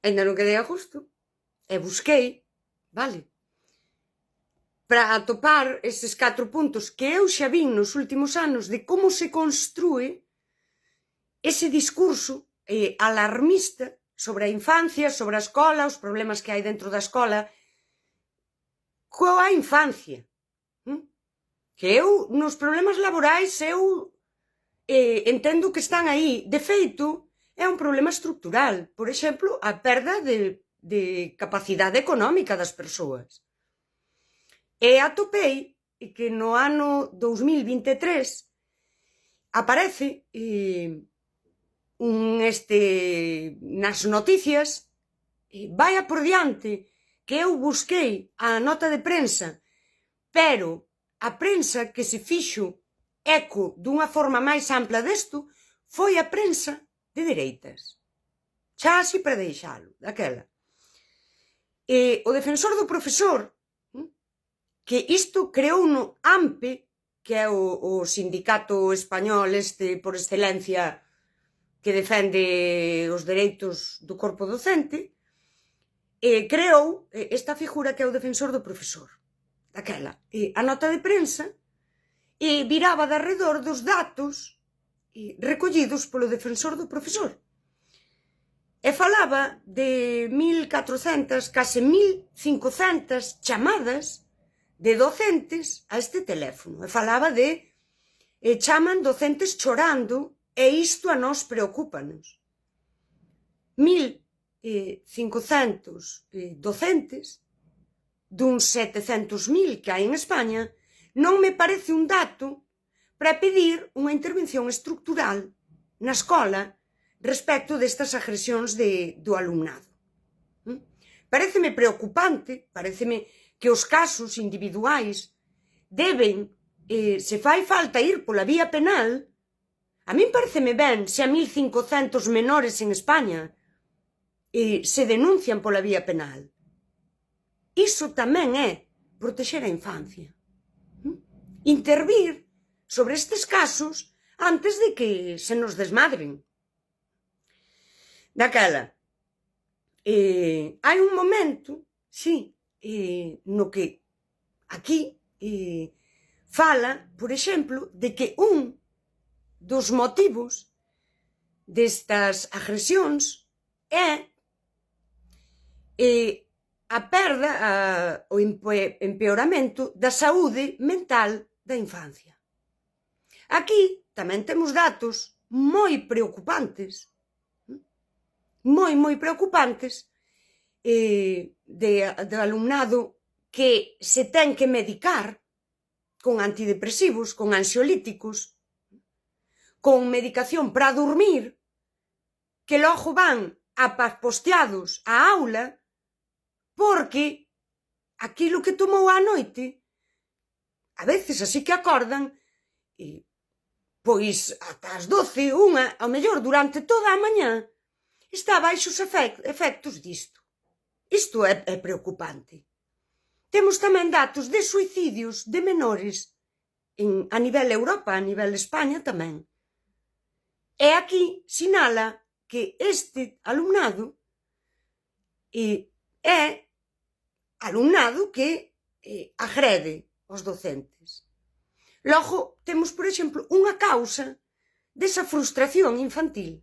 Ainda non quedei a gusto. E busquei, vale, para atopar eses 4 puntos que eu xa vin nos últimos anos de como se construe ese discurso alarmista sobre a infancia, sobre a escola, os problemas que hai dentro da escola, coa infancia. Que eu, nos problemas laborais, eu entendo que están aí. De feito, é un problema estructural. Por exemplo, a perda de capacidade económica das persoas. E atopei que no ano 2023 aparece nas noticias, vai por diante, que eu busquei a nota de prensa, pero a prensa que se fixo eco dunha forma máis ampla desto foi a prensa de dereitas. Xa así para deixalo, daquela. O defensor do profesor, que isto creou no AMPE, que é o sindicato español por excelencia que defende os dereitos do corpo docente, creou esta figura que é o defensor do profesor, daquela. A nota de prensa viraba de arredor dos datos recollidos polo defensor do profesor. E falaba de 1.400, case 1.500 chamadas de docentes a este teléfono. E falaba de chaman docentes chorando e isto a nós preocúpanos. 1.500 docentes duns 700.000 que hai en España non me parece un dato para pedir unha intervención estructural na escola respecto destas agresións do alumnado. Paréceme preocupante, paréceme que os casos individuais deben, se fai falta ir pola vía penal. A min pareceme ben se a 1.500 menores en España se denuncian pola vía penal. Iso tamén é protexer a infancia. Intervir sobre estes casos antes de que se nos desmadren. Daquela, hai un momento, sí, no que aquí fala, por exemplo, de que un dos motivos destas agresións é a perda, o empeoramento da saúde mental da infancia. Aquí tamén temos datos moi preocupantes, moi preocupantes, de alumnado que se ten que medicar con antidepresivos, con ansiolíticos, con medicación para dormir, que logo van posteados á aula porque aquilo que tomou á noite, a veces así que acordan, pois ata as 12, unha, ao mellor durante toda a mañá, está baixo os efectos disto. Isto é preocupante. Temos tamén datos de suicidios de menores a nivel Europa, a nivel España tamén. E aquí sinala que este alumnado é alumnado que agrede os docentes. Logo, temos, por exemplo, unha causa desa frustración infantil.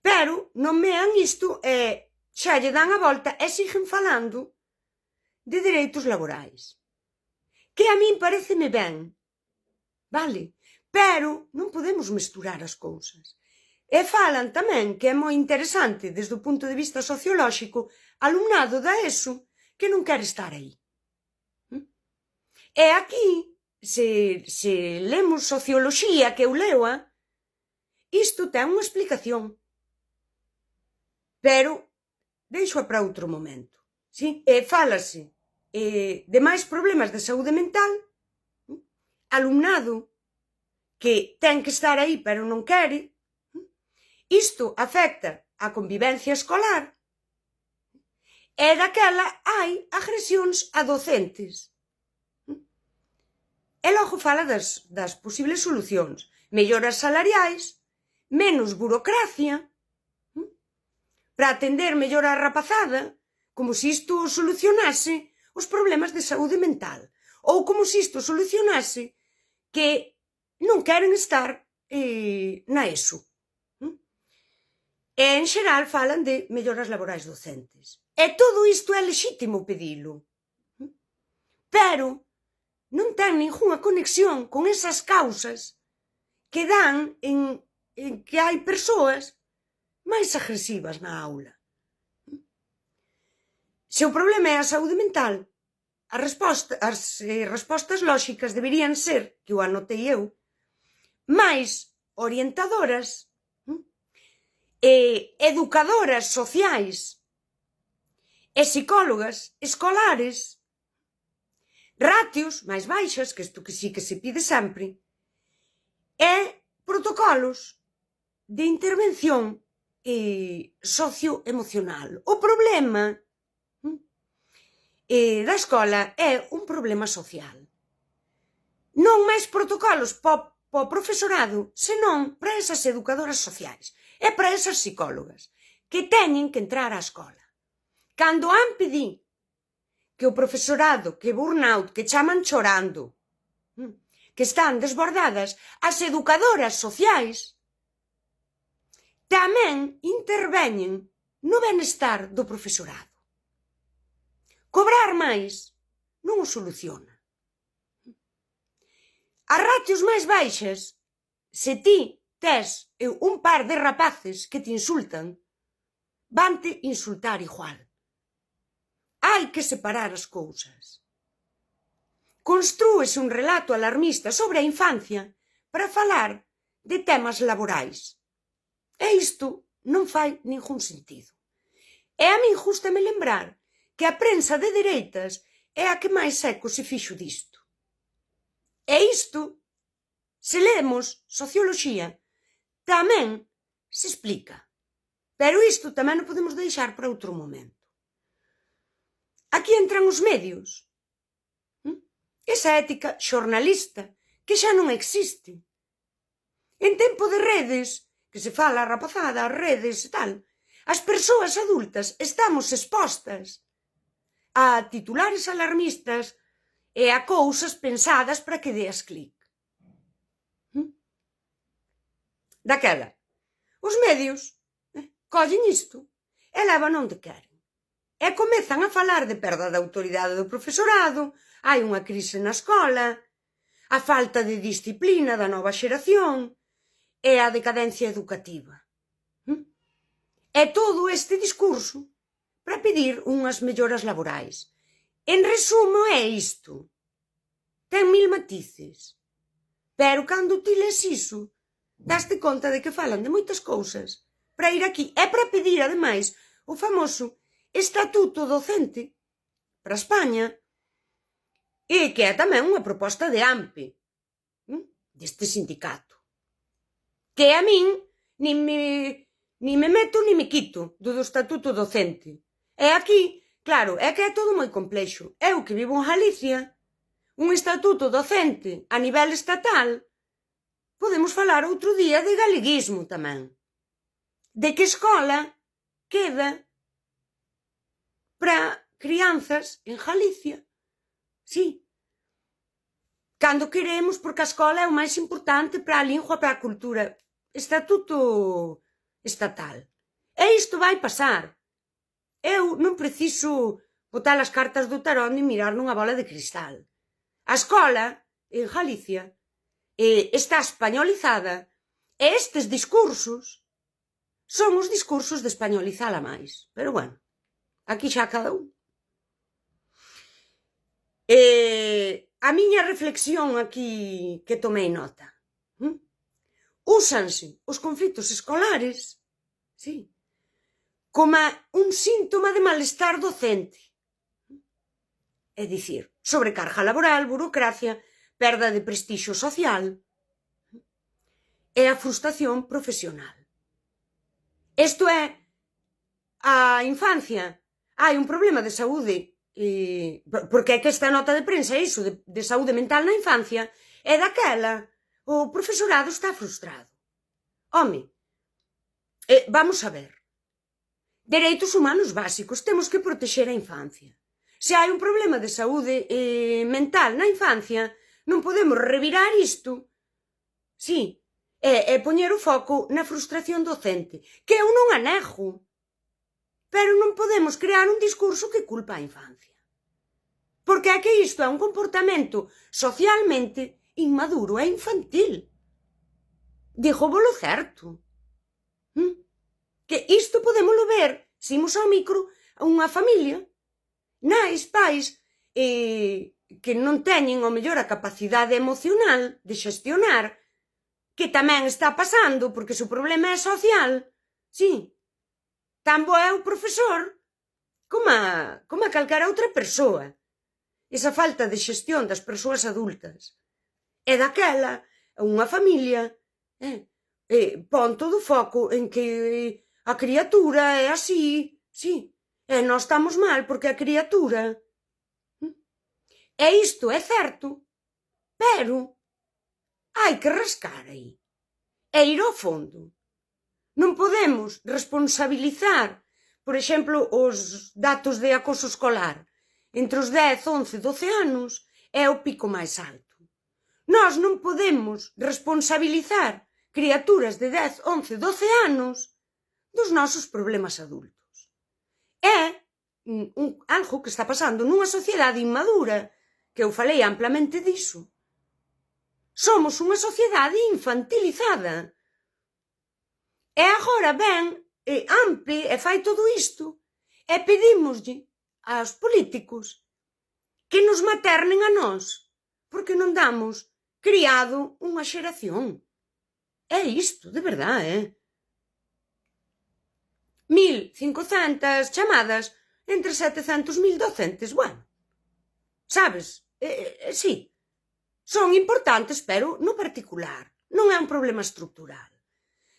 Pero nomean isto e xa lle dan a volta e siguen falando de dereitos laborais. Que a min pareceme ben, vale? Pero non podemos mesturar as cousas. E falan tamén, que é moi interesante desde o punto de vista sociolóxico, alumnado da ESO que non quere estar aí. E aquí, se lemos socioloxía, que eu leo, isto ten unha explicación. Pero deixo para outro momento. Sí? Fálase de máis problemas de saúde mental, alumnado que ten que estar aí pero non quere. Isto afecta a convivencia escolar e daquela hai agresións a docentes. E logo fala das posibles solucións. Melloras salariais, menos burocracia, para atender mellor a rapazada, como se isto solucionase os problemas de saúde mental, ou como se isto solucionase que non queren estar na ESO. E, en xeral, falan de melloras laborais docentes. E todo isto é lexítimo pedilo. Pero non ten ningunha conexión con esas causas que dan en que hai persoas máis agresivas na aula. Se o problema é a saúde mental, as respostas lóxicas deberían ser, que o anotei eu, máis orientadoras e educadoras sociais e psicólogas escolares, ratios máis baixas, que isto que sí que se pide sempre, e protocolos de intervención socioemocional. O problema da escola é un problema social. Non máis protocolos para o profesorado, senón para esas educadoras sociais e para esas psicólogas que teñen que entrar á escola. Cando han pedido que o profesorado, que burnout, que chaman chorando, que están desbordadas, as educadoras sociais tamén interveñen no benestar do profesorado. Cobrar máis non o soluciona. As ratios máis baixas, se ti tes un par de rapaces que te insultan, vante insultar igual. Hai que separar as cousas. Constrúese un relato alarmista sobre a infancia para falar de temas laborais. E isto non fai ningún sentido. E a min gústame lembrar que a prensa de dereitas é a que máis eco se fixo disto. E isto, se lemos socioloxía, tamén se explica. Pero isto tamén o podemos deixar para outro momento. Aquí entran os medios. Esa ética xornalista que xa non existe. En tempo de redes, que se fala a rapazada, as redes e tal, as persoas adultas estamos expostas a titulares alarmistas e a cousas pensadas para que deas clic. Daquela, os medios collen isto e levan onde queren. E comezan a falar de perda de autoridade do profesorado, hai unha crise na escola, a falta de disciplina da nova xeración e a decadencia educativa. E todo este discurso para pedir unhas melloras laborais. En resumo é isto. Ten 1000 matices. Pero cando ti les iso, daste conta de que falan de moitas cousas para ir aquí. É para pedir, ademais, o famoso estatuto docente para España, e que é tamén unha proposta de AMPE, deste sindicato, que a min ni me meto ni me quito do estatuto docente. E aquí, claro, é que é todo moi complexo. Eu que vivo en Galicia, un estatuto docente a nivel estatal, podemos falar outro día de galeguismo tamén. De que escola queda para crianzas en Galicia. Sí. Cando queremos, porque a escola é o máis importante para a lingua, para a cultura. Estatuto estatal. E isto vai pasar. Eu non preciso botar as cartas do tarot ni mirar nunha bola de cristal. A escola en Galicia está españolizada e estes discursos son os discursos de españolizala máis. Pero bueno, aquí xa cada un. A miña reflexión aquí que tomei nota. Úsanse os conflitos escolares, sí, como un síntoma de malestar docente. É dicir, sobrecarga laboral, burocracia, perda de prestixio social e a frustración profesional. Isto é, a infancia, hai un problema de saúde, porque é que esta nota de prensa é iso, de saúde mental na infancia, e daquela o profesorado está frustrado. Home, vamos a ver. Dereitos humanos básicos, temos que protexer a infancia. Se hai un problema de saúde mental na infancia, non podemos revirar isto. Sí, e poñer o foco na frustración docente, que eu non a nego. Pero non podemos crear un discurso que culpa a infancia. Porque é que isto é un comportamento socialmente inmaduro e infantil. Dígovolo certo. Que isto podémoslo ver, se imos ao micro, a unha familia, nais, pais, que non teñen, ao mellor, a capacidade emocional de xestionar, que tamén está pasando, porque se o problema é social, sí, tan bo é o profesor como a calquera outra persoa. Esa falta de xestión das persoas adultas é daquela, unha familia, pon todo o foco en que a criatura é así, sí, e nós estamos mal porque a criatura. E isto é certo, pero hai que rascar aí e ir ao fondo. Non podemos responsabilizar, por exemplo, os datos de acoso escolar. Entre os 10, 11, 12 anos é o pico máis alto. Nós non podemos responsabilizar criaturas de 10, 11, 12 anos dos nosos problemas adultos. É algo que está pasando nunha sociedade inmadura, que eu falei amplamente diso. Somos unha sociedade infantilizada. E agora ven Ampe e fai todo isto e pedímoslle aos políticos que nos maternen a nós porque non damos criado unha xeración. É isto, de verdade, 1.500 chamadas entre 700.000 docentes, bueno, sabes, sí, son importantes, pero no particular, non é un problema estructural.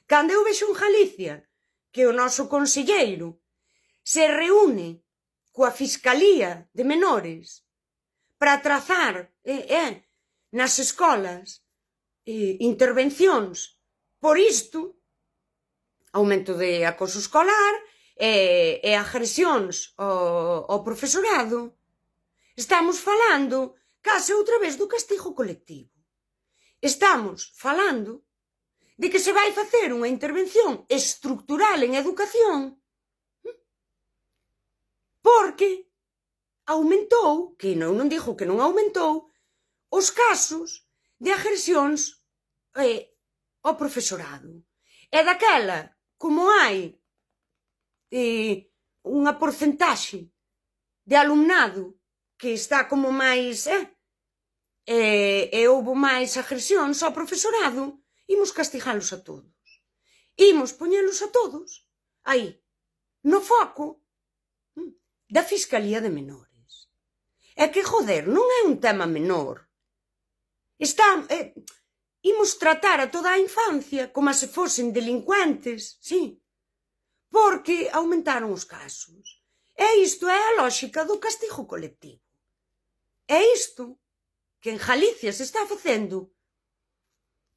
Cando eu vexo en Galicia que o noso conselleiro se reúne coa Fiscalía de Menores para trazar nas escolas intervencións por isto, aumento de acoso escolar e agresións ao profesorado, estamos falando case outra vez do castigo colectivo. Estamos falando de que se vai facer unha intervención estructural en educación porque aumentou, que non digo que non aumentou, os casos de agresións ao profesorado. E daquela, como hai unha porcentaxe de alumnado que está como máis e houbo máis agresións ao profesorado, imos castigalos a todos. Imos poñelos a todos aí, no foco da Fiscalía de Menores. É que, joder, non é un tema menor. Imos tratar a toda a infancia como se fosen delincuentes, sí, porque aumentaron os casos. E isto é a lógica do castigo colectivo. É isto que en Galicia se está facendo.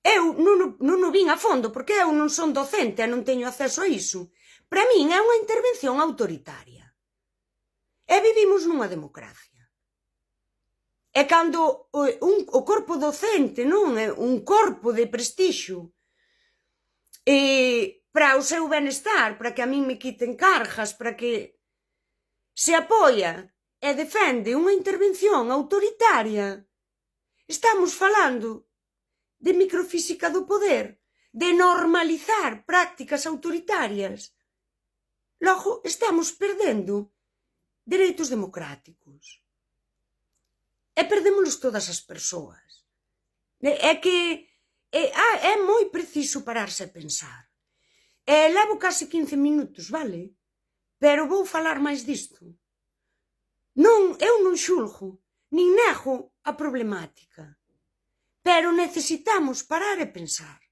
Eu non o vin a fondo, porque eu non son docente e non teño acceso a iso. Para min é unha intervención autoritaria. E vivimos nunha democracia. E cando o corpo docente non é un corpo de prestixio para o seu benestar, para que a min me quiten cargas, para que se apoia e defende unha intervención autoritaria, estamos falando de microfísica do poder, de normalizar prácticas autoritarias. Logo, estamos perdendo dereitos democráticos. E perdémolos todas as persoas. É que é moi preciso pararse a pensar. Levo case 15 minutos, vale? Pero vou falar máis disto. Eu non xulgo, nin nego a problemática. Pero necesitamos parar e pensar.